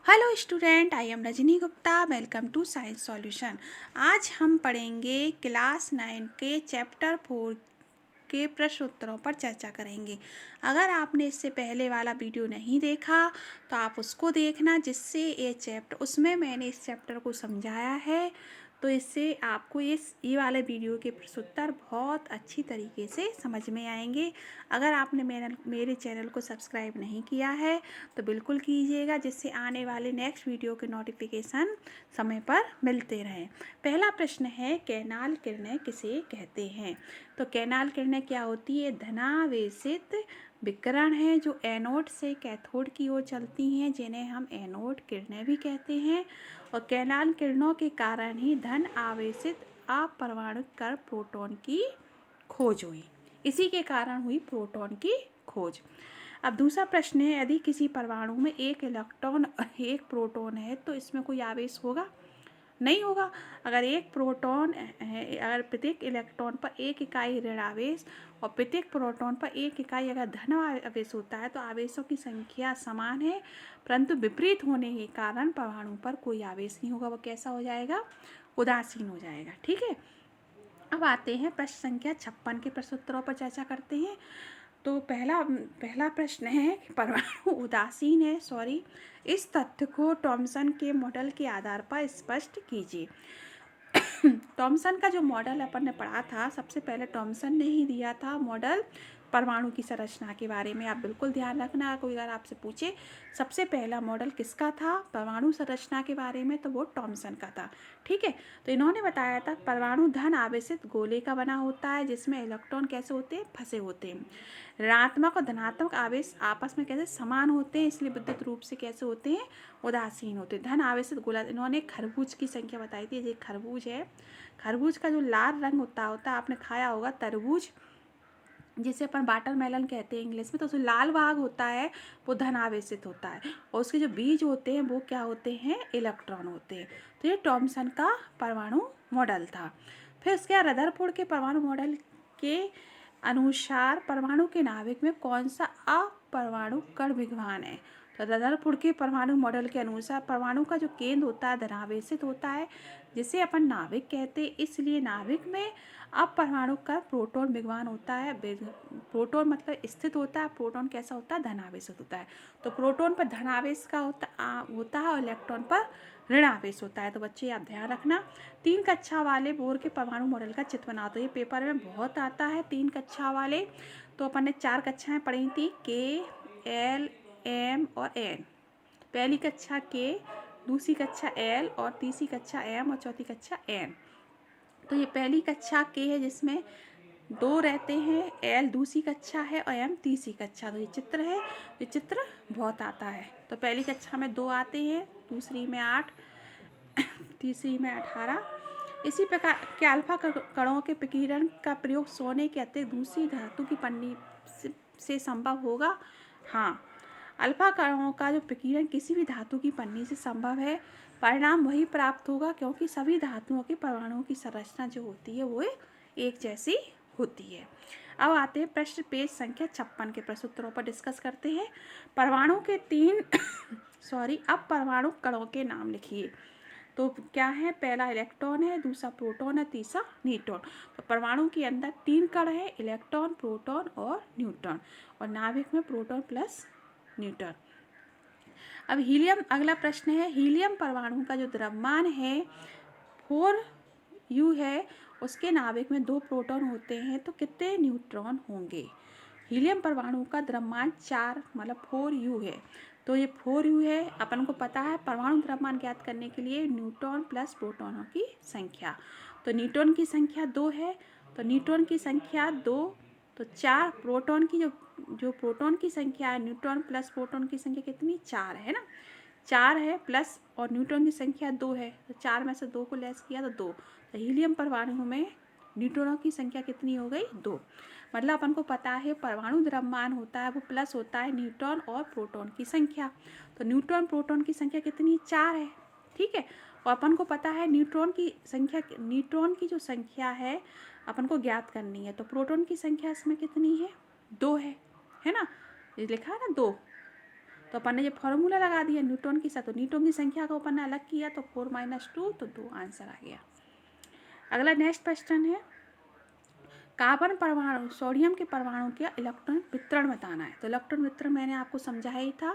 Hello student, I am Rajni Gupta. Welcome to science solution. आज हम पढ़ेंगे क्लास 9 के चैप्टर 4 के प्रश्न उत्तरों पर चर्चा करेंगे। अगर आपने इससे पहले वाला वीडियो नहीं देखा तो आप उसको देखना, जिससे उसमें मैंने इस चैप्टर को समझाया है, तो इससे आपको ये वाले वीडियो के प्रश्न उत्तर बहुत अच्छी तरीके से समझ में आएंगे। अगर आपने मेरे चैनल को सब्सक्राइब नहीं किया है तो बिल्कुल कीजिएगा, जिससे आने वाले नेक्स्ट वीडियो के नोटिफिकेशन समय पर मिलते रहें। पहला प्रश्न है, कैनाल किरणें किसे कहते हैं? तो कैनाल किरणें क्या होती है? धनावेशित विकिरण है जो एनोड से कैथोड की ओर चलती हैं, जिन्हें हम एनोड किरणें भी कहते हैं। और कैनाल किरणों के कारण ही धन आवेशित अपरमाणुक कण प्रोटॉन की खोज हुई। इसी के कारण हुई प्रोटॉन की खोज। अब दूसरा प्रश्न है, यदि किसी परमाणु में एक इलेक्ट्रॉन और एक प्रोटॉन है तो इसमें कोई आवेश होगा? नहीं होगा। अगर एक प्रोटॉन है, अगर प्रत्येक इलेक्ट्रॉन पर एक इकाई ऋण आवेश और प्रत्येक प्रोटॉन पर एक इकाई अगर धन आवेश होता है तो आवेशों की संख्या समान है, परंतु विपरीत होने के कारण परमाणु पर कोई आवेश नहीं होगा। वो कैसा हो जाएगा? उदासीन हो जाएगा। ठीक है। अब आते हैं प्रश्न संख्या 56 के प्रश्नोत्तरों पर चर्चा करते हैं। तो पहला प्रश्न है कि परमाणु उदासीन है, इस तथ्य को थॉमसन के मॉडल के आधार पर स्पष्ट कीजिए। थॉमसन का जो मॉडल अपन ने पढ़ा था, सबसे पहले थॉमसन ने ही दिया था मॉडल परमाणु की संरचना के बारे में। आप बिल्कुल ध्यान रखना, कोई अगर आपसे पूछे सबसे पहला मॉडल किसका था परमाणु संरचना के बारे में, तो वो थॉमसन का था। ठीक है। तो इन्होंने बताया था परमाणु धन आवेशित गोले का बना होता है, जिसमें इलेक्ट्रॉन कैसे होते हैं? फंसे होते हैं। ऋणात्मक और धनात्मक आवेश आपस में कैसे समान होते हैं, इसलिए विद्युत रूप से कैसे होते हैं? उदासीन होते हैं। धन आवेशित गोला, इन्होंने खरबूज की संख्या बताई थी। ये खरबूज है, खरबूज का जो लाल रंग होता है, आपने खाया होगा तरबूज, जिसे अपन वाटरमेलन कहते हैं इंग्लिश में। तो जो लाल भाग होता है वो धन आवेशित होता है, और उसके जो बीज होते हैं वो क्या होते हैं? इलेक्ट्रॉन होते हैं। तो ये थॉमसन का परमाणु मॉडल था। फिर उसके बाद रदरफोर्ड के परमाणु मॉडल के अनुसार परमाणु के नाभिक में कौन सा अपरमाणु कण विद्यमान है? तो रदरफोर्ड के परमाणु मॉडल के अनुसार परमाणु का जो केंद्र होता है धनावेशित होता है, जिसे अपन नाभिक कहते हैं। इसलिए नाभिक में अपरमाणु का प्रोटॉन विद्यमान होता है। प्रोटॉन मतलब स्थित होता है, प्रोटॉन कैसा होता है? धनावेशित होता है। तो प्रोटॉन पर धनावेश का होता है और इलेक्ट्रॉन पर ऋण आवेश होता है। तो बच्चे आप ध्यान रखना। 3 कक्षा वाले बोर के परमाणु मॉडल का चित्र बनाओ। तो ये पेपर में बहुत आता है 3 कक्षा वाले। तो अपन ने 4 कक्षाएं पढ़ी थी, के, एल, एम और एन। पहली कक्षा के, दूसरी कक्षा एल और तीसरी कक्षा एम और चौथी कक्षा एन। तो ये पहली कक्षा के है, जिसमें 2 रहते हैं, एल दूसरी कक्षा है और एम तीसरी कक्षा। तो ये चित्र है, ये चित्र बहुत आता है। तो पहली कक्षा में 2 आते हैं, दूसरी में 8, तीसरी में 18। इसी प्रकार के अल्फा कणों के विकिरण का प्रयोग सोने के अतिरिक्त दूसरी धातु की पन्नी से संभव होगा? हाँ, अल्फा कणों का जो विकिरण किसी भी धातु की पन्नी से संभव है। परिणाम वही प्राप्त होगा, क्योंकि सभी धातुओं के परमाणुओं की संरचना जो होती है वो एक जैसी होती है। अब आते हैं प्रश्न पेज संख्या 56 के प्रश्न उत्तरों पर डिस्कस करते हैं। परमाणु के 3 अब परमाणु कणों के नाम लिखिए। तो क्या है? पहला इलेक्ट्रॉन है, दूसरा प्रोटॉन है, तीसरा न्यूट्रॉन। तो परमाणु के अंदर 3 कण है, इलेक्ट्रॉन, प्रोटॉन और न्यूट्रॉन, और नाभिक में प्रोटॉन प्लस न्यूट्रॉन। अब हीलियम, अगला प्रश्न है, हीलियम परमाणु का जो द्रव्यमान है 4u है, उसके नाभिक में 2 प्रोटॉन होते हैं, तो कितने न्यूट्रॉन होंगे? हीलियम परमाणु का द्रव्यमान 4 मतलब 4u है। तो ये 4u है। अपन को पता है परमाणु द्रव्यमान ज्ञात करने के लिए न्यूट्रॉन प्लस प्रोटॉनों की संख्या। तो न्यूट्रॉन की संख्या 2 है, तो न्यूट्रॉन की संख्या 2, तो 4 प्रोटॉन की जो प्रोटॉन की संख्या है, न्यूट्रॉन प्लस प्रोटॉन की संख्या कितनी? 4 है ना। 4 है प्लस, और न्यूट्रॉन की संख्या 2 है, तो 4 में से 2 को लेस किया तो 2। तो हीलियम परमाणु में न्यूट्रॉनों की संख्या कितनी हो गई? 2। मतलब अपन को पता है परमाणु द्रव्यमान होता है वो प्लस होता है न्यूट्रॉन और प्रोटॉन की संख्या। तो न्यूट्रॉन प्रोटॉन की संख्या कितनी? 4 है। ठीक है। और अपन को पता है न्यूट्रॉन की जो संख्या है अपन को ज्ञात करनी है। तो प्रोटॉन की संख्या इसमें कितनी है? 2 है ना। ये लिखा है ना 2। तो अपन ने जब फॉर्मूला लगा दिया न्यूटन की तो न्यूटन की संख्या को अपन ने अलग किया तो 4 - 2 तो 2 आंसर आ गया। अगला नेक्स्ट क्वेश्चन है कार्बन परमाणु सोडियम के परमाणु के इलेक्ट्रॉन वितरण बताना है। तो इलेक्ट्रॉन वितरण मैंने आपको समझाया ही था।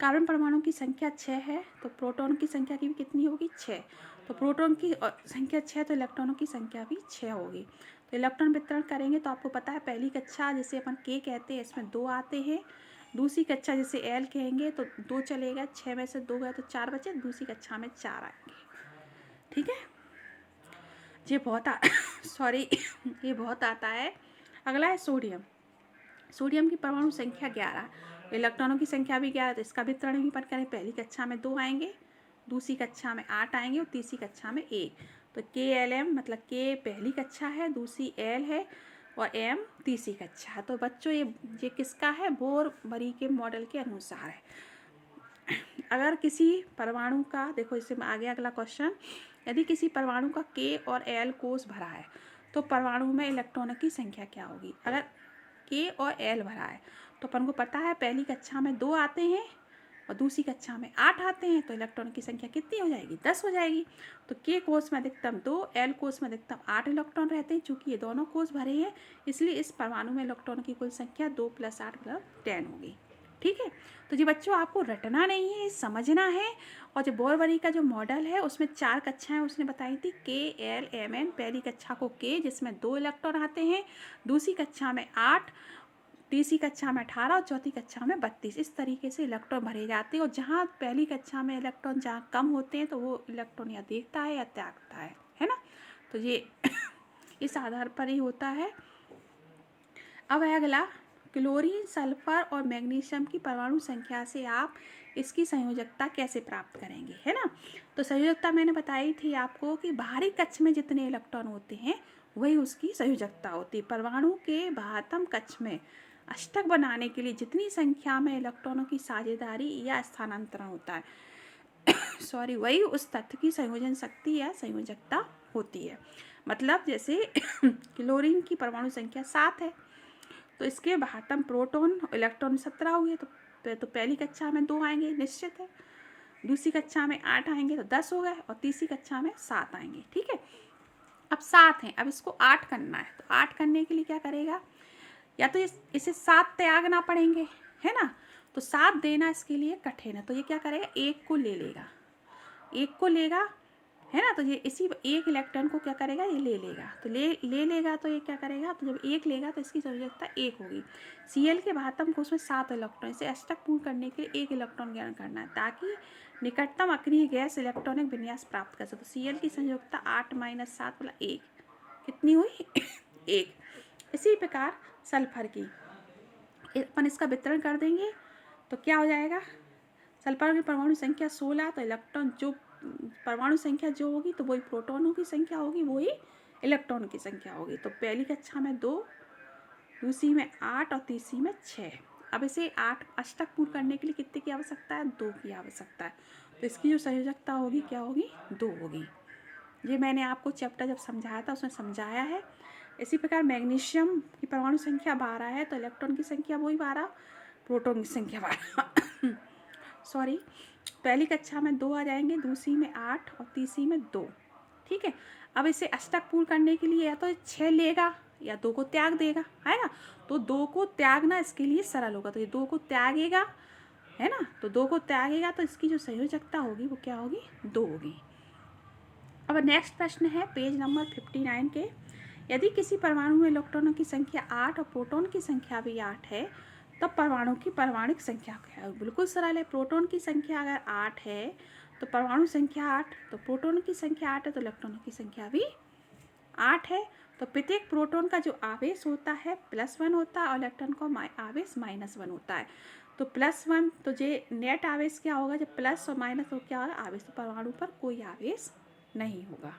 कार्बन परमाणु की संख्या 6 है तो प्रोटॉन की संख्या की भी कितनी होगी 6। तो प्रोटॉन की संख्या 6 तो इलेक्ट्रॉनों की संख्या भी 6 होगी। तो इलेक्ट्रॉन वितरण करेंगे तो आपको पता है पहली कक्षा जिसे अपन के कहते हैं इसमें 2 आते हैं। दूसरी कक्षा जिसे एल कहेंगे तो 2 चलेगा, 6 में से 2 गए तो 4 बचे, दूसरी कक्षा में 4 आएंगे। ठीक है, ये बहुत सॉरी ये बहुत आता है। अगला है सोडियम। सोडियम की परमाणु संख्या 11, इलेक्ट्रॉनों की संख्या भी 11 तो इसका वितरण भी अपन करें। पहली कक्षा में 2 आएंगे, दूसरी कक्षा में 8 आएंगे और तीसरी कक्षा में 1। तो के एल एम मतलब के पहली कक्षा है, दूसरी एल है और एम तीसरी कक्षा है। तो बच्चों ये किसका है, बोर बरी के मॉडल के अनुसार है। अगर किसी परमाणु का देखो इससे आगे अगला क्वेश्चन, यदि किसी परमाणु का के और एल कोष भरा है तो परमाणु में इलेक्ट्रॉनों की संख्या क्या होगी। अगर के और एल भरा है तो अपन को पता है पहली कक्षा में 2 आते हैं और दूसरी कक्षा में 8 आते हैं तो इलेक्ट्रॉन की संख्या कितनी हो जाएगी 10 हो जाएगी। तो के कोष में अधिकतम 2, एल कोष में अधिकतम 8 इलेक्ट्रॉन रहते हैं। चूंकि ये दोनों कोष भरे हैं इसलिए इस परमाणु में इलेक्ट्रॉन की कुल संख्या 2 + 8 = 10 होगी। ठीक है, तो जी बच्चों आपको रटना नहीं है, समझना है। और जो बोरबरी का जो मॉडल है उसमें 4 कक्षाएं उसने बताई थी, के एल एम एन। पहली कक्षा को के जिसमें 2 इलेक्ट्रॉन आते हैं, दूसरी कक्षा में 8, तीसरी कक्षा में 18 और चौथी कक्षा में 32। इस तरीके से इलेक्ट्रॉन भरे जाते हैं और जहाँ पहली कक्षा में इलेक्ट्रॉन जहाँ कम होते हैं तो वो इलेक्ट्रॉन या देखता है या त्यागता है ना। तो ये इस आधार पर ही होता है। अब है अगला क्लोरीन, सल्फर और मैग्नीशियम की परमाणु संख्या से आप इसकी संयोजकता कैसे प्राप्त करेंगे, है ना। तो संयोजकता मैंने बताई थी आपको कि बाहरी कक्ष में जितने इलेक्ट्रॉन होते हैं वही उसकी संयोजकता होती है। परमाणु के बाह्यतम कक्ष में अष्टक बनाने के लिए जितनी संख्या में इलेक्ट्रॉनों की साझेदारी या स्थानांतरण होता है सॉरी वही उस तत्व की संयोजन शक्ति या संयोजकता होती है। मतलब जैसे क्लोरीन की परमाणु संख्या 7 है तो इसके बाह्यतम प्रोटॉन इलेक्ट्रॉन 17 हुए तो पहली कक्षा में 2 आएंगे निश्चित है, दूसरी कक्षा में 8 आएंगे तो 10 हो गए और तीसरी कक्षा में 7 आएंगे। ठीक है, अब 7 हैं, अब इसको 8 करना है तो 8 करने के लिए क्या करेगा, या तो इसे 7 त्यागना पड़ेंगे, है ना। तो 7 देना इसके लिए कठिन है तो ये क्या करेगा, 1 को ले लेगा, 1 को लेगा, है ना। तो ये इसी एक इलेक्ट्रॉन को क्या करेगा, ये ले लेगा। तो ले लेगा तो ये क्या करेगा, तो जब 1 लेगा तो इसकी संयोजकता 1 होगी। Cl के बाह्यतम कोष में 7 इलेक्ट्रॉन, इसे अष्टक पूर्ण करने के लिए 1 इलेक्ट्रॉन ग्रहण करना है ताकि निकटतम अक्रिय गैस इलेक्ट्रॉनिक विन्यास प्राप्त कर सके। तो Cl की संयोजकता 8 - 7 = 1 कितनी हुई 1। इसी प्रकार सल्फर की अपन इसका वितरण कर देंगे तो क्या हो जाएगा, सल्फर की परमाणु संख्या 16 तो इलेक्ट्रॉन जो परमाणु संख्या जो होगी तो वही प्रोटॉनों की संख्या होगी वही इलेक्ट्रॉन की संख्या होगी। तो पहली कक्षा में 2, दूसरी में 8 और तीसरी में 6। अब इसे 8 अष्टक पूर्ण करने के लिए कितने की आवश्यकता है, 2 की आवश्यकता है। तो इसकी जो संयोजकता होगी क्या होगी, 2 होगी। ये मैंने आपको चैप्टर जब समझाया था उसमें समझाया है। इसी प्रकार मैग्नीशियम की परमाणु संख्या 12 है तो इलेक्ट्रॉन की संख्या वही 12, प्रोटॉन की संख्या 12 सॉरी, पहली कक्षा में 2 आ जाएंगे, दूसरी में 8 और तीसरी में 2। ठीक है, अब इसे अष्टक पूर्ण करने के लिए या तो 6 लेगा या 2 को त्याग देगा, है ना। तो 2 को त्यागना इसके लिए सरल होगा तो ये 2 को त्यागेगा, है ना। तो 2 को त्यागेगा तो इसकी जो संयोजकता होगी वो क्या होगी, 2 होगी। अब नेक्स्ट प्रश्न है पेज नंबर 59 के, यदि किसी परमाणु में इलेक्ट्रॉनों की संख्या 8 और प्रोटॉन की संख्या भी 8 है तब परमाणु की परमाणिक संख्या क्या है। बिल्कुल सरल है, प्रोटॉन की संख्या अगर 8 है तो परमाणु संख्या 8, तो प्रोटॉन की संख्या 8 है तो इलेक्ट्रॉनों की संख्या भी 8 है। तो प्रत्येक प्रोटॉन का जो आवेश होता है +1 होता है और इलेक्ट्रॉन का आवेश -1 होता है। तो +1 तो ये नेट आवेश क्या होगा, जब प्लस और माइनस तो क्या होगा आवेश, तो परमाणु पर कोई आवेश नहीं होगा।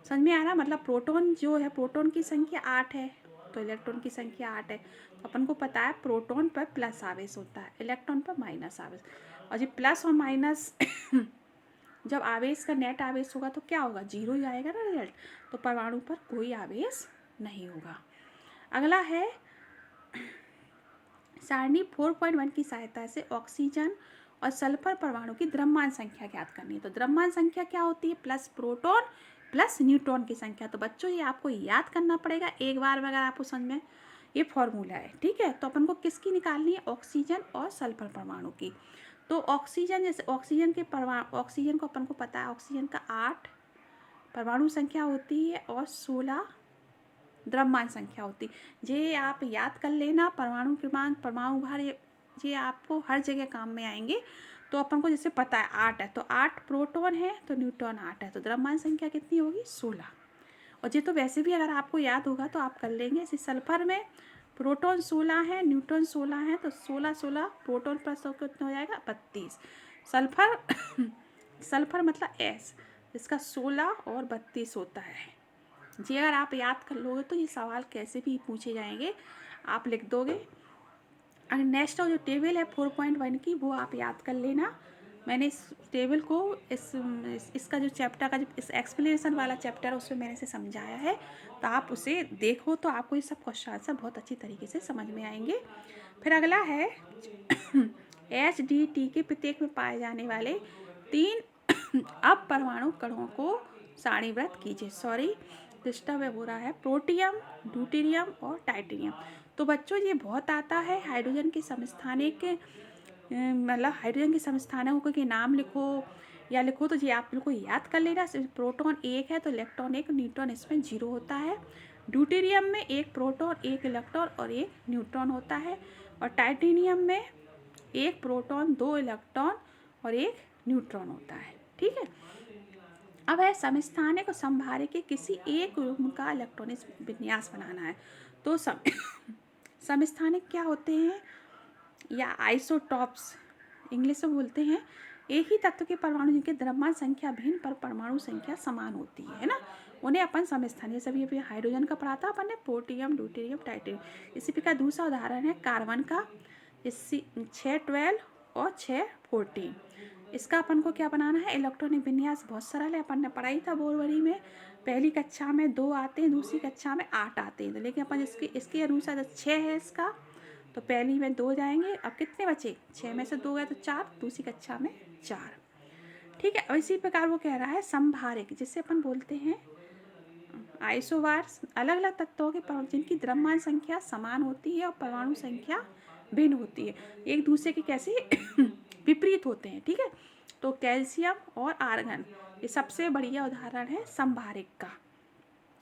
समझ में आ रहा, मतलब प्रोटॉन जो है प्रोटॉन की संख्या 8 है तो इलेक्ट्रॉन की संख्या 8 है। तो अपन को पता है प्रोटॉन पर प्लस आवेश होता है, इलेक्ट्रॉन पर माइनस आवेश। और जब प्लस और माइनस जब आवेश का नेट आवेश होगा तो क्या होगा, 0 ही आएगा ना रिजल्ट। तो परमाणु पर कोई आवेश नहीं होगा। अगला है सारणी 4.1 की सहायता से ऑक्सीजन और सल्फर परमाणु की द्रव्यमान संख्या ज्ञात करनी है। तो द्रव्यमान संख्या क्या होती है? प्लस प्रोटॉन प्लस न्यूट्रॉन की संख्या। तो बच्चों ये आपको याद करना पड़ेगा एक बार में, अगर आपको समझ में ये फॉर्मूला है, ठीक है। तो अपन को किसकी निकालनी है? ऑक्सीजन और सल्फर परमाणु की। तो ऑक्सीजन, जैसे ऑक्सीजन के परमाणु, ऑक्सीजन को अपन को पता है ऑक्सीजन का 8 परमाणु संख्या होती है और 16 द्रव्यमान संख्या होती है। ये आप याद कर लेना, परमाणु क्रमांक, परमाणु भार, ये आपको हर जगह काम में आएंगे। तो अपन को जैसे पता है 8 है, तो 8 प्रोटॉन है तो न्यूट्रॉन 8 है, तो द्रव्यमान संख्या कितनी होगी? 16। और ये तो वैसे भी अगर आपको याद होगा तो आप कर लेंगे। इसी सल्फर में प्रोटॉन 16 है, न्यूट्रॉन 16 है, तो 16 प्रोटॉन प्लस कितना हो जाएगा? 32। सल्फर सल्फर मतलब एस, इसका 16 और 32 होता है। जी अगर आप याद कर लोगे तो ये सवाल कैसे भी पूछे जाएंगे, आप लिख दोगे। अगर नेक्स्ट जो टेबल है 4.1 की, वो आप याद कर लेना। मैंने इस टेबल को इसका जो चैप्टर का, जो इस एक्सप्लेनेशन वाला चैप्टर है उसमें मैंने इसे समझाया है, तो आप उसे देखो तो आपको ये सब क्वेश्चन आंसर बहुत अच्छी तरीके से समझ में आएंगे। फिर अगला है HDT के प्रत्येक में पाए जाने वाले 3 अपरमाणु कणों को सारणीबद्ध कीजिए। सॉरी डिस्टर्ब हो रहा है। प्रोटियम, ड्यूटेरियम और टाइटेनियम। तो बच्चों ये बहुत आता है, हाइड्रोजन के समस्थानिक, मतलब हाइड्रोजन के समस्थानिकों के नाम लिखो या लिखो तो ये आप बिल्कुल याद कर लेना। प्रोटॉन 1 है तो इलेक्ट्रॉन 1, न्यूट्रॉन इसमें 0 होता है। ड्यूटेरियम में 1 प्रोटॉन 1 इलेक्ट्रॉन और 1 न्यूट्रॉन होता है। और टाइटेनियम में 1 प्रोटॉन 2 इलेक्ट्रॉन और 1 न्यूट्रॉन होता है, ठीक है। अब है समस्थानिक और समभारिक के किसी एक युग्म का इलेक्ट्रॉनिक विन्यास बनाना है। तो समस्थानिक क्या होते हैं, या आइसोटॉप्स इंग्लिश में बोलते हैं, एक ही तत्व के परमाणु जिनके द्रव्यमान संख्या भिन्न पर परमाणु संख्या समान होती है ना, उन्हें अपन समस्थानिक। जैसे अभी हाइड्रोजन का पढ़ा था अपन ने, प्रोटियम, ड्यूटेरियम, टाइटेनियम। इसी प्रकार दूसरा उदाहरण है कार्बन का, 612 और 614। इसका अपन को क्या बनाना है? इलेक्ट्रॉनिक विन्यास बहुत सरल है, अपन ने पढ़ाई था बोरवरी में। पहली कक्षा में 2 आते हैं, दूसरी कक्षा में 8 आते हैं, तो लेकिन अपन इसके अनुसार 6 है इसका, तो पहली में 2 जाएंगे। अब कितने बचे? 6 में से 2 गए तो 4, दूसरी कक्षा में 4, ठीक है। और इसी प्रकार वो कह रहा है संभारिक, जिससे अपन बोलते हैं आइसोबार्स, अलग अलग तत्वों के परमाणु जिनकी द्रव्यमान संख्या समान होती है और परमाणु संख्या भिन्न होती है, एक दूसरे के कैसे विपरीत होते हैं, ठीक है। तो कैल्शियम और आर्गन ये सबसे बढ़िया उदाहरण है संभारिक का।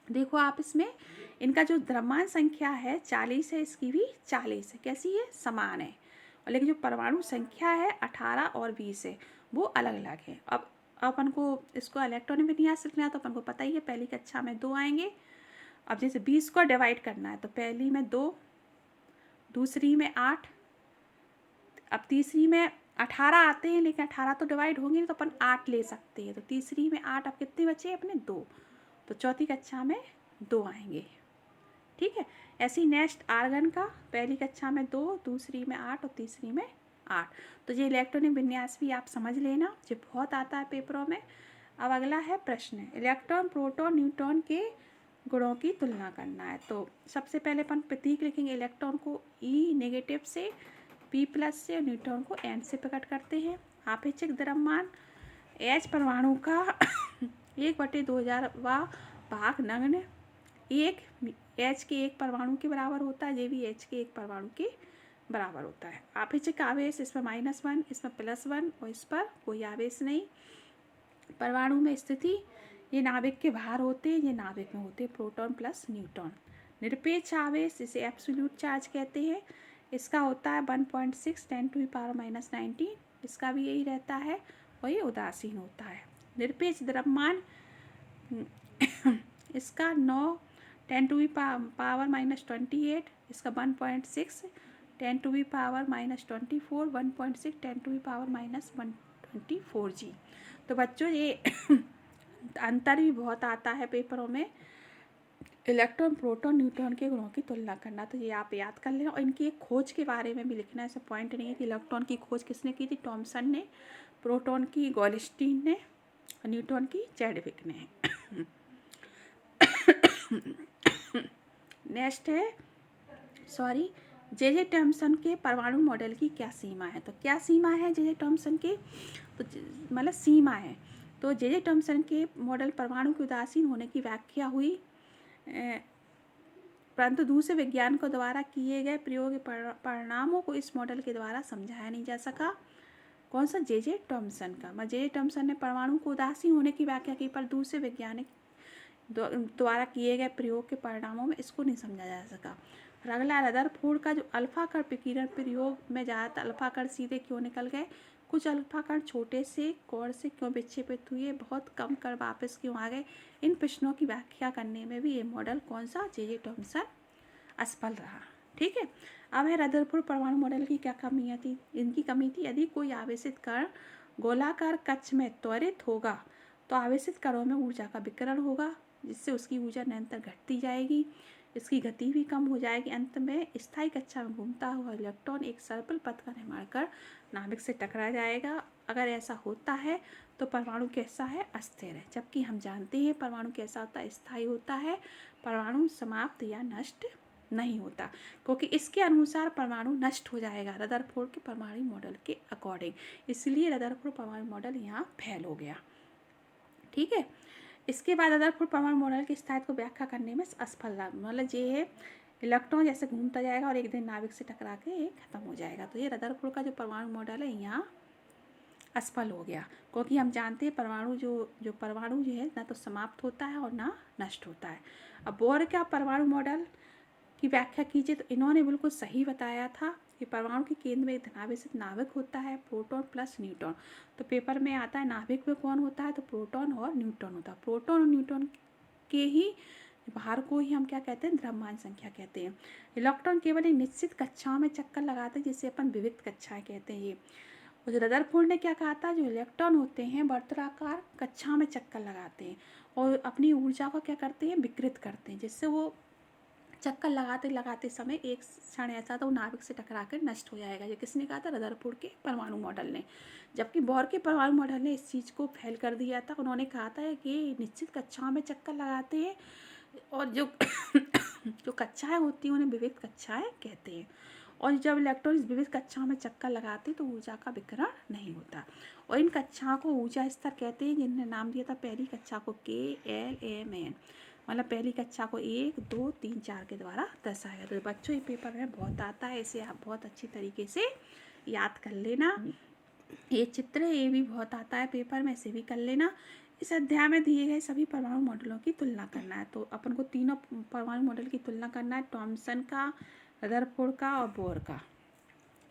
देखो आप इसमें इनका जो द्रव्यमान संख्या है 40 है, इसकी भी 40 है, कैसी है? समान है। और लेकिन जो परमाणु संख्या है 18 और 20 है, वो अलग अलग है। अब अपन को इसको इलेक्ट्रॉनिक विन्यास लिखना है, तो अपन को पता ही है पहली कक्षा में 2 आएंगे। अब जैसे 20 को डिवाइड करना है, तो पहली में 2, दूसरी में 8, अब तीसरी में 18 आते हैं, लेकिन 18 तो डिवाइड होंगे तो अपन 8 ले सकते हैं, तो तीसरी में 8, अब कितने बचे अपने? 2, तो चौथी कक्षा में 2 आएंगे, ठीक है। ऐसे ही नेक्स्ट आर्गन का, पहली कक्षा में 2, दूसरी में 8 और तीसरी में 8। तो ये इलेक्ट्रॉनिक विन्यास भी आप समझ लेना, जो बहुत आता है पेपरों में। अब अगला है प्रश्न, इलेक्ट्रॉन, प्रोटॉन, न्यूट्रॉन के गुणों की तुलना करना है। तो सबसे पहले अपन प्रतीक लिखेंगे, इलेक्ट्रॉन को E नेगेटिव से, P प्लस से, और न्यूट्रॉन को N से प्रकट करते हैं। आपेक्षिक द्रव्यमान H परमाणु का 1/2000वां भाग नग्न 1 H के 1 परमाणु के बराबर होता है, ये भी H के 1 परमाणु के बराबर होता है। आपेक्षिक आवेश इसमें -1, इसमें +1 और इस पर कोई आवेश नहीं। परमाणु में स्थिति, ये नाभिक के बाहर होते हैं, ये नाभिक में होते हैं, प्रोटॉन प्लस न्यूट्रॉन। निरपेक्ष आवेश, इसे एब्सोल्यूट चार्ज कहते हैं, इसका होता है 1.6 10⁻⁻19, इसका भी यही रहता है, और ये उदासीन होता है। निरपेक्ष द्रव्यमान इसका 9 10⁻⁻28, इसका 1.6 10⁻⁻24, 1.6 10⁻⁻124 जी। तो बच्चों ये अंतर भी बहुत आता है पेपरों में, इलेक्ट्रॉन, प्रोटॉन, न्यूट्रॉन के गुणों की तुलना करना, तो ये आप याद कर लेना। और इनकी एक खोज के बारे में भी लिखना है, ऐसा पॉइंट नहीं है कि इलेक्ट्रॉन की खोज किसने की थी? थॉमसन ने, प्रोटॉन की गोल्डस्टीन ने, और न्यूट्रॉन की चैडविक ने। नेक्स्ट है जे थॉमसन के परमाणु मॉडल की क्या सीमा है? तो क्या सीमा है जे थॉमसन के? तो मतलब सीमा है। तो जे थॉमसन के मॉडल परमाणु के उदासीन होने की व्याख्या हुई, परंतु दूसरे वैज्ञानिकों द्वारा किए गए प्रयोग के परिणामों को इस मॉडल के द्वारा समझाया नहीं जा सका। कौन सा? जे थॉमसन का। जे थॉमसन ने परमाणु को उदासीन होने की व्याख्या की, पर दूसरे वैज्ञानिक द्वारा किए गए प्रयोग के परिणामों में इसको नहीं समझा जा सका। और अगला रदरफोर्ड का जो अल्फा कण विकिरण प्रयोग में ज़्यादातर अल्फा कण सीधे क्यों निकल गए, कुछ अल्फा कण छोटे से कोण से क्यों विक्षेपित हुए, बहुत कम कण वापस क्यों आ गए, इन प्रश्नों की व्याख्या करने में भी ये मॉडल कौन सा? जे थॉमसन असफल रहा। ठीक है। अब है रदरफोर्ड परमाणु मॉडल की क्या कमियाँ थी? इनकी कमी थी, यदि कोई आवेशित कण गोलाकार कक्ष में त्वरित होगा तो आवेशित कणों में ऊर्जा का विकिरण होगा, जिससे उसकी ऊर्जा निरंतर घटती जाएगी, इसकी गति भी कम हो जाएगी। अंत में स्थायी कक्षा में घूमता हुआ इलेक्ट्रॉन एक सर्पिल पथ का निर्माण कर नाभिक से टकरा जाएगा। अगर ऐसा होता है तो परमाणु कैसा है? अस्थिर है। जबकि हम जानते हैं परमाणु कैसा होता है? स्थायी होता है। परमाणु समाप्त या नष्ट नहीं होता, क्योंकि इसके अनुसार परमाणु नष्ट हो जाएगा रदरफोर्ड के परमाणु मॉडल के अकॉर्डिंग। इसलिए रदरफोर्ड परमाणु मॉडल यहाँ फेल हो गया। ठीक है। इसके बाद रदरफोर्ड परमाणु मॉडल की स्थायित्व को व्याख्या करने में असफल रहा। मतलब ये है इलेक्ट्रॉन जैसे घूमता जाएगा और एक दिन नाभिक से टकरा के ये खत्म हो जाएगा। तो ये रदरफोर्ड का जो परमाणु मॉडल है यहाँ असफल हो गया, क्योंकि हम जानते हैं परमाणु जो परमाणु जो है ना तो समाप्त होता है और ना नष्ट होता है। अब बोर का परमाणु मॉडल की व्याख्या कीजिए, तो इन्होंने बिल्कुल सही बताया था कि परमाणु के केंद्र में एक धनावेशित नाभिक होता है, प्रोटॉन प्लस न्यूट्रॉन। तो पेपर में आता है नाभिक में कौन होता है? तो प्रोटॉन और न्यूट्रॉन होता है। प्रोटॉन और न्यूट्रॉन के ही भार को ही हम क्या कहते हैं? द्रव्यमान संख्या कहते हैं। इलेक्ट्रॉन केवल एक निश्चित कक्षाओं में चक्कर लगाते हैं, जिसे अपन विविध कक्षाएं कहते हैं। ये और रदरफोर्ड ने क्या कहा था? जो इलेक्ट्रॉन होते हैं वर्तुलाकार कक्षाओं में चक्कर लगाते हैं और अपनी ऊर्जा को क्या करते हैं? विकृत करते हैं, जिससे वो चक्कर लगाते लगाते समय एक क्षण ऐसा तो नाभिक से टकरा कर नष्ट हो जाएगा। ये किसने कहा था? रदरफोर्ड के परमाणु मॉडल ने। जबकि बोर के परमाणु मॉडल ने इस चीज़ को फेल कर दिया था। उन्होंने कहा था कि निश्चित कक्षाओं में चक्कर लगाते हैं और जो जो कक्षाएं होती हैं उन्हें विविध कक्षाएं कहते हैं। और जब इलेक्ट्रॉन इस विविध कक्षाओं में चक्कर लगाते हैं तो ऊर्जा का विकिरण नहीं होता। और इन कक्षाओं को ऊर्जा स्तर कहते हैं, जिन्हें नाम दिया था पहली कक्षा को KLMN। मतलब पहली कक्षा को 1, 2, 3, 4 के द्वारा दर्शाया। तो बच्चों ये पेपर में बहुत आता है, इसे आप बहुत अच्छी तरीके से याद कर लेना। ये चित्र ये भी बहुत आता है पेपर में, इसे भी कर लेना। इस अध्याय में दिए गए सभी परमाणु मॉडलों की तुलना करना है। तो अपन को तीनों परमाणु मॉडल की तुलना करना है, थॉमसन का, रदरफोर्ड का और बोर का।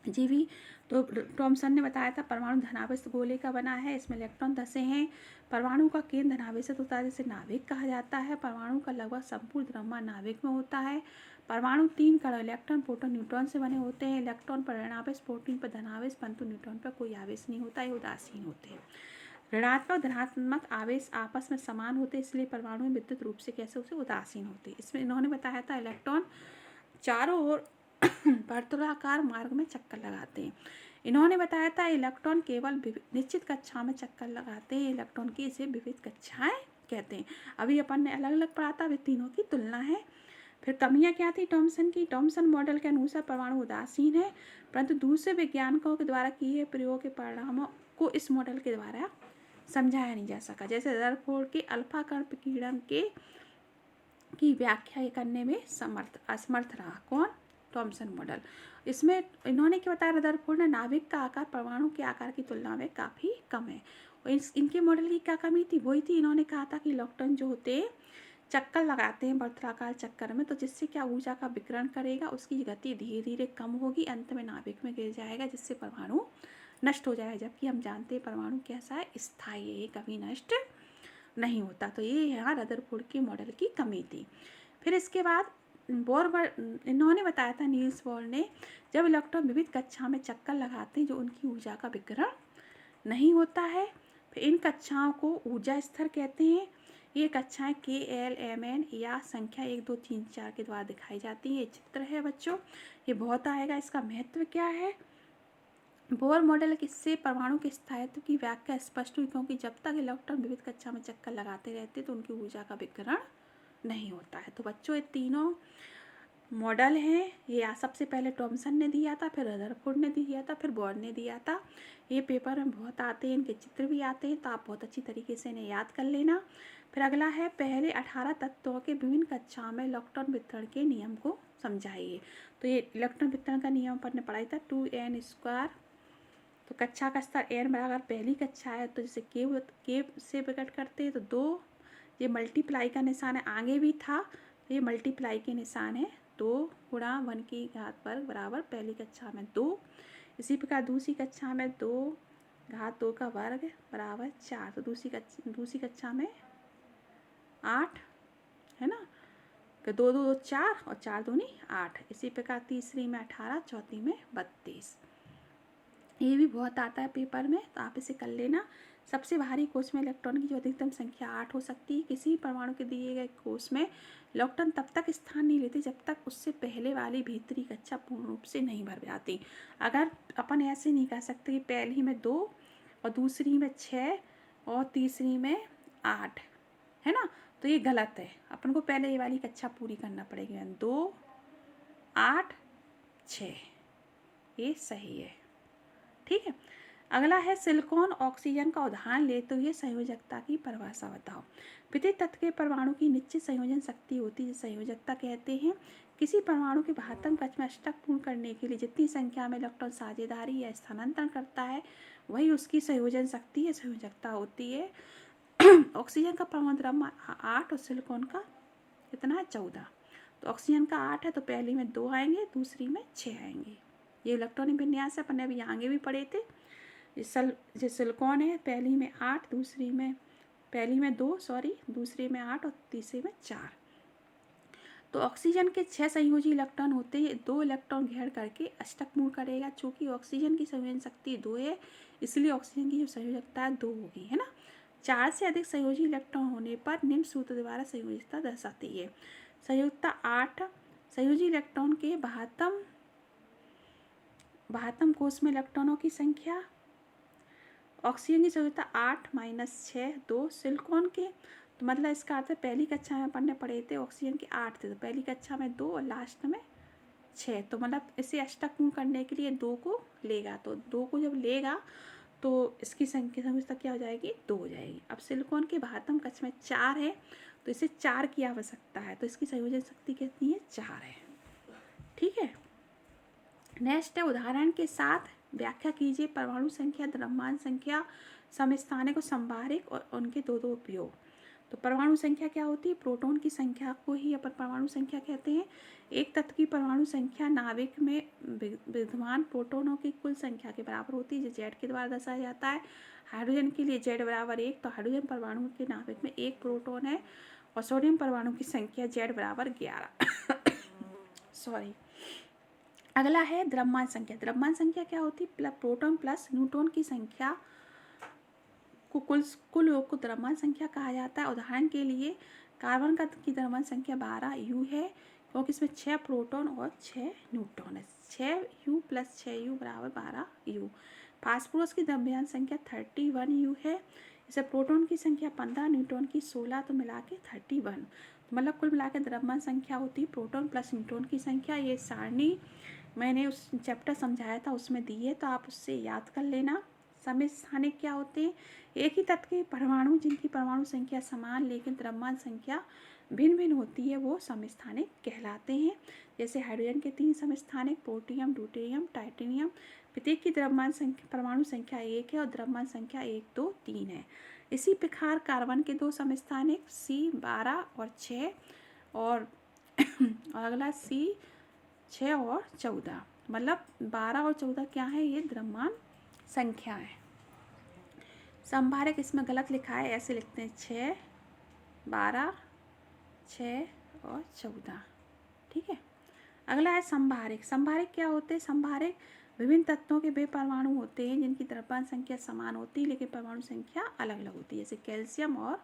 जी भी। तो थॉमसन ने बताया था परमाणु धनावेशित गोले का बना है, इसमें इलेक्ट्रॉन धसे हैं। परमाणु का केंद्र धनावेशित होता है, जिसे नाभिक कहा जाता है। परमाणु का लगभग संपूर्ण द्रव्यमान नाभिक में होता है। परमाणु 3 कण इलेक्ट्रॉन, प्रोटॉन, न्यूट्रॉन से बने होते हैं। इलेक्ट्रॉन पर ऋणावेश, प्रोटॉन पर धनावेश, परंतु न्यूट्रॉन पर कोई आवेश नहीं होता, ये उदासीन होते हैं। ऋणात्मक धनात्मक आवेश आपस में समान होते हैं, इसलिए परमाणु में विद्युत रूप से कैसे उसे उदासीन होते हैं। इसमें इन्होंने बताया था इलेक्ट्रॉन चारों ओर वर्तुलाकार मार्ग में चक्कर लगाते हैं। इन्होंने बताया था इलेक्ट्रॉन केवल निश्चित कक्षा में चक्कर लगाते हैं, इलेक्ट्रॉन की इसे विविध कक्षाएं कहते हैं। अभी अपन ने अलग अलग पढ़ा था, वे तीनों की तुलना है। फिर कमियां क्या थी थॉमसन की? थॉमसन मॉडल के अनुसार परमाणु उदासीन है, परंतु दूसरे वैज्ञानिकों के द्वारा किए प्रयोग के परिणामों को इस मॉडल के द्वारा समझाया नहीं जा सका। जैसे रदरफोर्ड के अल्फा कण विकिरण की व्याख्या करने में असमर्थ रहा। कौन? Thompson model. इसमें इन्होंने क्या बताया रदरफोर्ड ने? नाभिक का आकार परमाणु के आकार की तुलना में काफ़ी कम है। और इनके मॉडल की क्या कमी थी? वही थी, इन्होंने कहा था कि इलेक्ट्रॉन जो होते हैं चक्कर लगाते हैं वर्तुलाकार चक्कर में, तो जिससे क्या ऊर्जा का विकिरण करेगा, उसकी गति धीरे धीरे कम होगी, अंत में नाभिक में गिर जाएगा, जिससे परमाणु नष्ट हो जाएगा। जबकि हम जानते हैं परमाणु कैसा है? स्थायी है, ये कभी नष्ट नहीं होता। तो ये यहाँ रदरफोर्ड के मॉडल की कमी थी। फिर इसके बाद इन्होंने बताया था नील्स बोर ने, जब इलेक्ट्रॉन विविध कक्षा में चक्कर लगाते हैं जो उनकी ऊर्जा का विकिरण नहीं होता है। फिर इन कक्षाओं को ऊर्जा स्तर कहते हैं। ये कक्षाएं KLMN या संख्या 1, 2, 3, 4 के द्वारा दिखाई जाती हैं। ये चित्र है बच्चों, ये बहुत आएगा। इसका महत्व क्या है? बोर मॉडल किससे परमाणु के स्थायित्व की व्याख्या स्पष्ट हुई, क्योंकि जब तक इलेक्ट्रॉन विविध कक्षा में चक्कर लगाते रहते तो उनकी ऊर्जा का विकिरण नहीं होता है। तो बच्चों ये तीनों मॉडल हैं ये सबसे पहले टॉमसन ने दिया था, फिर रदरफोर्ड ने दिया था, फिर बोर्न ने दिया था। ये पेपर में बहुत आते हैं, इनके चित्र भी आते हैं, तो आप बहुत अच्छी तरीके से इन्हें याद कर लेना। फिर अगला है पहले 18 तत्वों के विभिन्न कक्षाओं में इलेक्ट्रॉन वितरण के नियम को समझाइए। तो ये इलेक्ट्रॉन वितरण का नियम अपन ने पढ़ाई था 2n²। तो कक्षा का स्तर n बराबर पहली कक्षा है, तो जैसे के से प्रकट करते हैं तो 2, ये मल्टीप्लाई का निशान है, आगे भी था तो ये मल्टीप्लाई के निशान है, 2 गुणा 1 की घात वर्ग बराबर पहली कक्षा में 2। इसी प्रकार दूसरी कक्षा में 2 घात 2 का वर्ग बराबर 4। तो दूसरी कक्षा में 8 है ना, तो 2 2 4 और 4 दूनी 8। इसी प्रकार तीसरी में 18, चौथी में 32। ये भी बहुत आता है पेपर में, तो आप इसे कर लेना। सबसे भारी कोष में इलेक्ट्रॉन की जो अधिकतम संख्या 8 हो सकती है। किसी परमाणु के दिए गए कोष में इलेक्ट्रॉन तब तक स्थान नहीं लेते जब तक उससे पहले वाली भीतरी कक्षा पूर्ण रूप से नहीं भर जाती। अगर अपन ऐसे नहीं कह सकते कि पहली में 2 और दूसरी में 6 और तीसरी में 8, है ना, तो ये गलत है। अपन को पहले ये वाली कक्षा पूरी करना पड़ेगी। 2 8 6 ये सही है, ठीक है। अगला है सिलिकॉन ऑक्सीजन का उदाहरण लेते हुए संयोजकता की परिभाषा बताओ। प्रत्येक तत्व के परमाणु की निश्चित संयोजन शक्ति होती है, संयोजकता कहते हैं। किसी परमाणु के बाह्यतम कक्ष में अष्टक पूर्ण करने के लिए जितनी संख्या में इलेक्ट्रॉन साझेदारी या स्थानांतरण करता है वही उसकी संयोजन शक्ति या संयोजकता होती है। ऑक्सीजन का परमाणु द्रव्यमान 8 और सिलिकॉन का कितना है 14। तो ऑक्सीजन का 8 है तो पहली में 2 आएंगे, दूसरी में 6 आएंगे। ये इलेक्ट्रॉनिक विन्यास है, अपन ने अभी आगे भी पढ़े थे। जो सिलिकॉन है पहली में 8, दूसरी में 8 और तीसरी में 4। तो ऑक्सीजन के 6 संयोजी इलेक्ट्रॉन होते हैं, 2 इलेक्ट्रॉन घेर करके अष्टक पूर्ण करेगा। चूँकि ऑक्सीजन की संयोजन शक्ति 2 है इसलिए ऑक्सीजन की जो संयोजकता 2 होगी, है ना। 4 से अधिक संयोजी इलेक्ट्रॉन होने पर निम्न सूत्र द्वारा संयोजकता दर्शाती है। संयोजकता 8 संयोजी इलेक्ट्रॉन के बाह्यतम कोष में इलेक्ट्रॉनों की संख्या। ऑक्सीजन की संयोजकता 8 - 6 2। सिलिकॉन के तो मतलब इसका अर्थ है पहली कक्षा में अपन ने पढ़े थे ऑक्सीजन के 8 थे, तो पहली कक्षा में 2 और लास्ट में 6। तो मतलब इसे अष्टक पूर्ण करने के लिए 2 को लेगा, तो 2 को जब लेगा तो इसकी संयोजकता क्या हो जाएगी 2 हो जाएगी। अब सिलिकॉन के बाह्यतम कक्ष में 4 है तो इसे 4 की आवश्यकता है, तो इसकी संयोजन शक्ति कितनी है 4 है, ठीक है। नेक्स्ट है उदाहरण के साथ व्याख्या कीजिए परमाणु संख्या, द्रव्यमान संख्या, समस्थानिक और संभारिक और उनके दो उपयोग। तो परमाणु संख्या क्या होती है, प्रोटॉन की संख्या को ही अपन परमाणु संख्या कहते हैं। एक तत्व की परमाणु संख्या नाभिक में विद्यमान प्रोटॉनों की कुल संख्या के बराबर होती है, जो जेड के द्वारा दर्शाया जाता है। हाइड्रोजन के लिए जेड बराबर 1, तो हाइड्रोजन परमाणु के नाभिक में 1 प्रोटॉन है और सोडियम परमाणु की संख्या जेड बराबर 11। सॉरी। अगला है द्रव्यमान संख्या। द्रव्यमान संख्या क्या होती है, प्रोटॉन प्लस न्यूट्रॉन की संख्या को कुल योग को द्रव्यमान संख्या कहा जाता है। उदाहरण के लिए कार्बन की द्रव्यमान संख्या 12 U है, क्योंकि इसमें 6 प्रोटॉन और 6 न्यूट्रॉन है। 6U + 6U बराबर 12U। फास्फोरस की द्रव्यमान संख्या 31U है, इसे प्रोटॉन की संख्या 15, न्यूट्रॉन की 16, तो मिला के 31। मतलब कुल मिला के द्रव्यमान संख्या होती है प्रोटॉन प्लस न्यूट्रॉन की संख्या। ये सारणी मैंने उस चैप्टर समझाया था उसमें दी है, तो आप उससे याद कर लेना। समस्थानिक क्या होते हैं, एक ही तत्व के परमाणु जिनकी परमाणु संख्या समान लेकिन द्रव्यमान संख्या भिन्न भिन्न होती है वो समस्थानिक कहलाते हैं। जैसे हाइड्रोजन के 3 समस्थानिक, प्रोटियम, ड्यूटेरियम, टाइटेनियम। प्रत्येक की द्रव्यमान संख्या परमाणु संख्या 1 है और द्रव्यमान संख्या 1 2 3 है। इसी प्रकार कार्बन के 2 समस्थानिक C12 और 6 और अगला C6 और 14, मतलब 12 और 14 क्या है, ये द्रव्यमान संख्या है। संभारक इसमें गलत लिखा है, ऐसे लिखते हैं 6 12 6 और 14, ठीक है। अगला है संभारक। संभारक क्या होते हैं, संभारक विभिन्न तत्वों के वे परमाणु होते हैं जिनकी द्रव्यमान संख्या समान होती है लेकिन परमाणु संख्या अलग अलग होती है। जैसे कैल्शियम और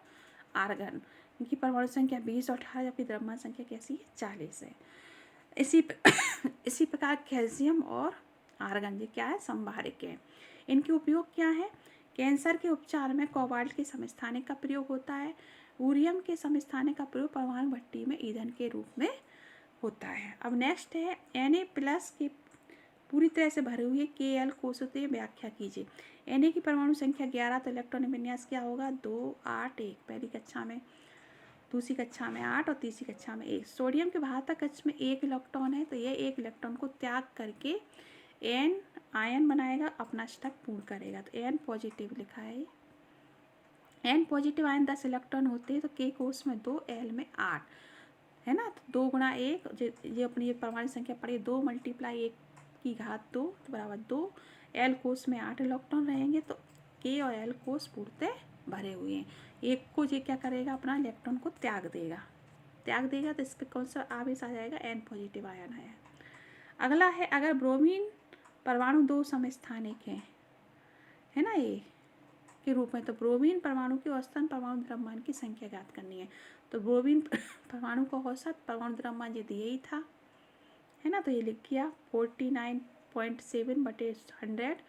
आर्गन, इनकी परमाणु संख्या 20 और 18 जबकि द्रव्यमान संख्या कैसी है 40 है। इसी प्रकार कैल्शियम और आर्गन ये क्या है, संभारक है। इनके उपयोग क्या है, कैंसर के उपचार में कोबाल्ट के समस्थानिक का प्रयोग होता है। यूरियम के समस्थानिक का प्रयोग परमाणु भट्टी में ईंधन के रूप में होता है। अब नेक्स्ट है Na+ की पूरी तरह से भरे हुए Kl कोशिकाएं व्याख्या कीजिए। Na की परमाणु संख्या 11, तो इलेक्ट्रॉन विन्यास क्या होगा 2 8 1। पहली कक्षा में, दूसरी कक्षा में 8 और तीसरी कक्षा में 1। सोडियम के बाहर कक्ष में 1 इलेक्ट्रॉन है, तो ये 1 इलेक्ट्रॉन को त्याग करके N आयन बनाएगा, अपना स्टक पूर्ण करेगा, तो N पॉजिटिव लिखा है। N पॉजिटिव आयन 10 इलेक्ट्रॉन होते हैं, तो K कोष में 2, L में 8 है ना। तो 2 गुणा 1, ये अपनी ये परमाणु संख्या पड़ी 2 × 1 की घात 2 तो बराबर 2। L कोष में 8 इलेक्ट्रॉन रहेंगे, तो K और L कोष पूर्णतः भरे हुए हैं। एक को ये क्या करेगा, अपना इलेक्ट्रॉन को त्याग देगा, तो इस पर कौन सा आवेश आ जाएगा, N पॉजिटिव आयन है। अगला है, अगर ब्रोमीन परमाणु 2 समस्थानिक है ना ये के रूप में, तो ब्रोमीन परमाणु के औसतन परमाणु द्रव्यमान की संख्या ज्ञात करनी है। तो ब्रोमीन परमाणु का औसत परमाणु द्रव्यमान ये दिया ही था, है ना, तो ये लिख किया 49.7/100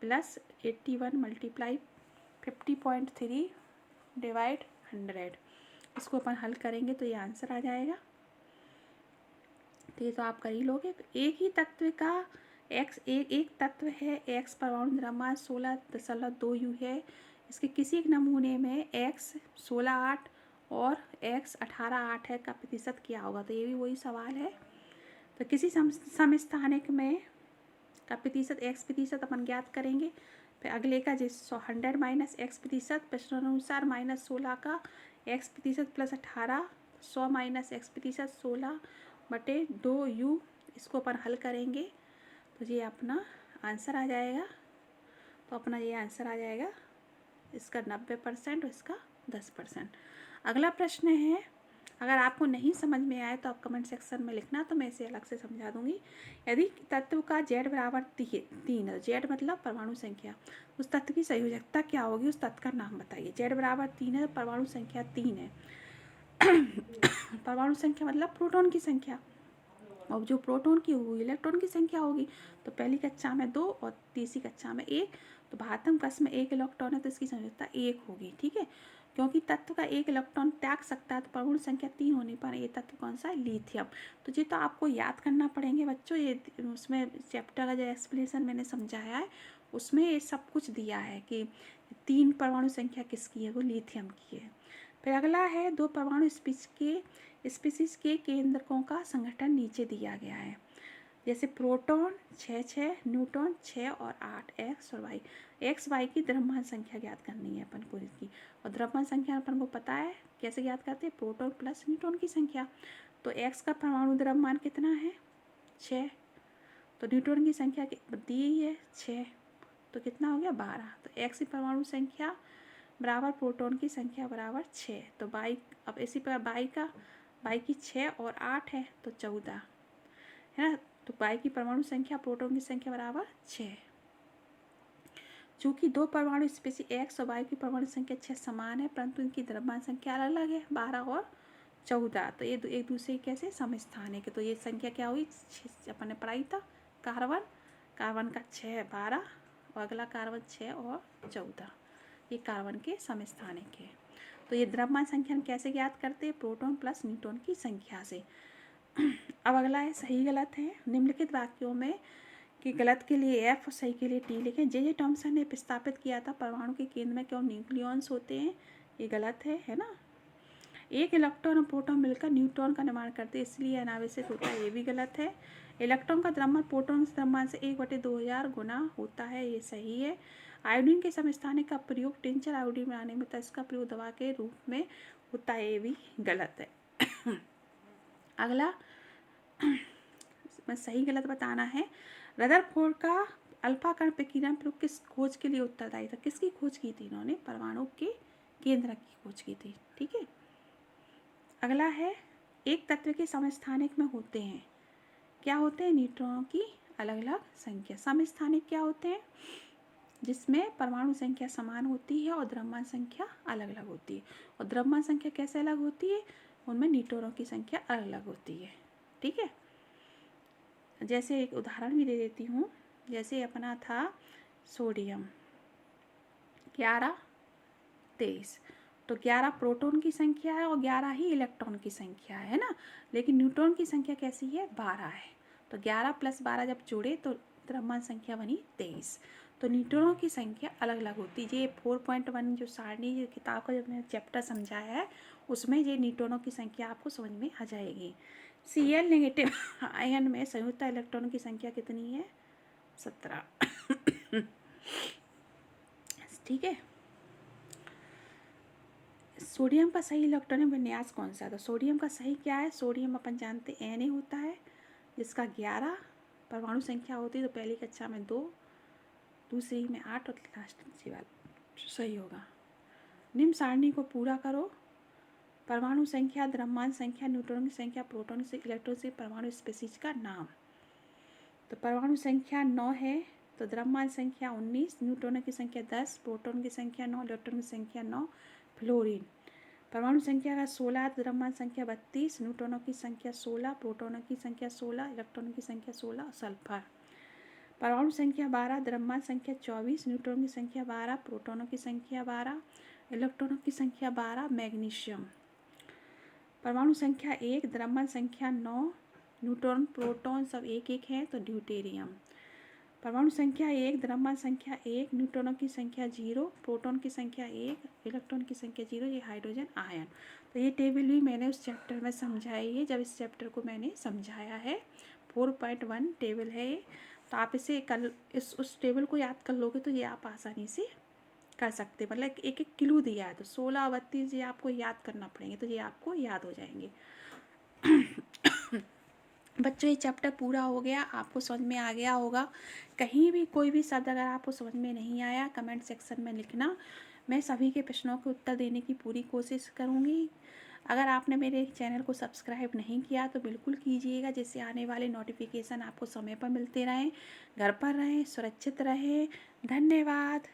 प्लस 81 × 50.3 डिवाइड 100। इसको अपन हल करेंगे तो ये आंसर आ जाएगा। तो ये तो आप कर ही लोगे। एक ही तत्व का एक तत्व है X परमाणु द्रव्यमान 16.2 U है। इसके किसी एक नमूने में X 16.8 और X 18.8 है का प्रतिशत क्या होगा, तो ये भी वही सवाल है। तो किसी समस्थानिक में का प्रतिशत X प्रतिशत अपन ज्ञात करेंगे। फिर अगले का जिस 100 माइनस X प्रतिशत, प्रश्नानुसार -16 का X प्रतिशत प्लस 18, 100 माइनस X प्रतिशत 16/2 U। इसको अपन हल करेंगे तो ये अपना आंसर आ जाएगा। तो अपना ये आंसर आ जाएगा इसका 90% और इसका 10%। अगला प्रश्न है, अगर आपको नहीं समझ में आए तो आप कमेंट सेक्शन में लिखना, तो मैं इसे अलग से समझा दूंगी। यदि तत्व का Z बराबर 3 है, Z मतलब परमाणु संख्या, उस तत्व की संयोजकता क्या होगी, उस तत्व का नाम बताइए। Z बराबर 3 है, परमाणु संख्या 3 है। परमाणु संख्या मतलब प्रोटॉन की संख्या, और जो प्रोटॉन की होगी इलेक्ट्रॉन की संख्या होगी। तो पहली कक्षा में 2 और तीसरी कक्षा में 1। तो बाहरतम कक्ष में 1 इलेक्ट्रॉन है, तो इसकी संयोजकता 1 होगी, ठीक है। क्योंकि तत्व का 1 इलेक्ट्रॉन त्याग सकता है, तो परमाणु संख्या 3 होने पर ये तत्व कौन सा है, लिथियम। तो ये तो आपको याद करना पड़ेंगे बच्चों। ये उसमें चैप्टर का जो एक्सप्लेनेशन मैंने समझाया है उसमें ये सब कुछ दिया है कि 3 परमाणु संख्या किसकी है, वो लिथियम की है। फिर अगला है, 2 परमाणु स्पीसीज के केंद्रकों का संगठन नीचे दिया गया है। जैसे प्रोटॉन 6, न्यूट्रॉन 6 और 8, X और Y। X Y की द्रव्यमान संख्या ज्ञात करनी है अपन को इसकी, और द्रव्यमान संख्या अपन को पता है कैसे ज्ञात करते हैं, प्रोटॉन प्लस न्यूट्रॉन की संख्या। तो X का परमाणु द्रव्यमान कितना है 6, तो न्यूट्रॉन की संख्या दी ही है 6, तो कितना हो गया 12। तो X की परमाणु संख्या बराबर प्रोटॉन की संख्या बराबर 6। तो बाई, अब इसी प्रकार बाई की 6 और 8 है तो 14 है ना। तो बाई की परमाणु संख्या प्रोटॉन की संख्या बराबर 6। चूँकि 2 परमाणु स्पेसी X और Y की परमाणु संख्या 6 समान है, परंतु इनकी द्रव्यमान संख्या अलग अलग है 12 और 14। तो ये एक दूसरे कैसे समस्थानिक है। तो ये संख्या क्या हुई, अपन ने पढ़ाई था, कार्बन का 6 12 और अगला कार्बन 6 और 14, ये कार्बन के समस्थानिक है। तो ये द्रव्यमान संख्या कैसे ज्ञात करते हैं, प्रोटॉन प्लस न्यूट्रॉन की संख्या से। अब अगला है सही गलत है। निम्नलिखित वाक्यों में कि गलत के लिए F और सही के लिए T लिखें। J थॉमसन ने प्रस्तावित किया था परमाणु के केंद्र में क्यों न्यूक्लियॉन्स होते हैं, ये गलत है ना। एक इलेक्ट्रॉन और प्रोटॉन मिलकर न्यूट्रॉन का निर्माण करते हैं, इसलिए अनावश्यक होता है, ये भी गलत है। इलेक्ट्रॉन का द्रव्यमान प्रोटॉन के द्रव्यमान से 1/2000 गुना होता है, ये सही है। आयोडीन के समस्थानिक का प्रयोग टिंचर आयोडीन बनाने में, तो इसका प्रयोग दवा के रूप में होता है, ये भी गलत है। अगला सही गलत बताना है। रदरफोर्ड का अल्फा कण विकिरण प्रयोग किस खोज के लिए उत्तरदायी था, किसकी खोज की थी इन्होंने, परमाणु के केंद्र की खोज की थी, ठीक है। अगला है, एक तत्व के समस्थानिक में होते हैं, क्या होते हैं, न्यूट्रॉनों की अलग अलग संख्या। समस्थानिक क्या होते हैं, जिसमें परमाणु संख्या समान होती है और द्रव्यमान संख्या अलग अलग होती है। और द्रव्यमान संख्या कैसे अलग होती है, उनमें न्यूट्रॉनों की संख्या अलग अलग होती है, ठीक है। जैसे एक उदाहरण भी दे देती हूँ, जैसे अपना था सोडियम 11 23, तो 11 प्रोटॉन की संख्या है और 11 ही इलेक्ट्रॉन की संख्या है ना। लेकिन न्यूट्रॉन की संख्या कैसी है, 12 है। तो 11 + 12 जब जोड़े तो द्रव्यमान संख्या बनी 23। तो न्यूट्रॉनों की संख्या अलग अलग होती है। ये 4.1 जो सारणी जो किताब का जब मैंने चैप्टर समझाया है उसमें ये न्यूट्रॉनों की संख्या आपको समझ में आ जाएगी। Cl नेगेटिव आयन में संयुक्त इलेक्ट्रॉनों की संख्या कितनी है, 17। ठीक है। सोडियम का सही इलेक्ट्रॉनिक विन्यास कौन सा है, तो सोडियम का सही क्या है, सोडियम अपन जानते Na होता है जिसका 11 परमाणु संख्या होती है। तो पहली कक्षा में 2, दूसरी में 8 और लास्ट वाला सही होगा। निम्न सारणी को पूरा करो। परमाणु संख्या, द्रव्यमान संख्या, न्यूट्रॉन की संख्या, प्रोटॉन से इलेक्ट्रॉन से परमाणु स्पीशीज का नाम। तो परमाणु संख्या 9 है, तो द्रव्यमान संख्या 19, न्यूट्रॉन की संख्या 10, प्रोटॉन की संख्या 9, इलेक्ट्रॉन की संख्या 9, फ्लोरीन। परमाणु संख्या का 16, द्रव्यमान संख्या 32, न्यूट्रॉनों की संख्या 16, प्रोटॉनों की संख्या 16, इलेक्ट्रॉनों की संख्या 16 और सल्फर। परमाणु संख्या 12, द्रव्यमान संख्या 24, न्यूट्रॉन की संख्या 12, प्रोटॉनों की संख्या 12, इलेक्ट्रॉनों की संख्या 12, मैग्नीशियम। परमाणु संख्या 1, द्रव्यमान संख्या 9, न्यूट्रॉन प्रोटॉन सब 1 1 हैं, तो ड्यूटेरियम। परमाणु संख्या 1, द्रव्यमान संख्या 1, न्यूट्रॉनों की संख्या 0, प्रोटॉन की संख्या 1, इलेक्ट्रॉन की संख्या 0, ये हाइड्रोजन आयन। तो ये टेबल भी मैंने उस चैप्टर में समझाई है, जब इस चैप्टर को मैंने समझाया है। 4.1 टेबल है ये। तो आप इसे कल उस टेबल को याद कर लोगे तो ये आप आसानी से कर सकते, मतलब एक एक क्लू दिया है तो 16 32 ये आपको याद करना पड़ेंगे, तो ये आपको याद हो जाएंगे। बच्चों ये चैप्टर पूरा हो गया, आपको समझ में आ गया होगा। कहीं भी कोई भी शब्द अगर आपको समझ में नहीं आया कमेंट सेक्शन में लिखना, मैं सभी के प्रश्नों के उत्तर देने की पूरी कोशिश करूँगी। अगर आपने मेरे चैनल को सब्सक्राइब नहीं किया तो बिल्कुल कीजिएगा, जिससे आने वाले नोटिफिकेशन आपको समय पर मिलते रहें। घर पर रहें, सुरक्षित रहें। धन्यवाद।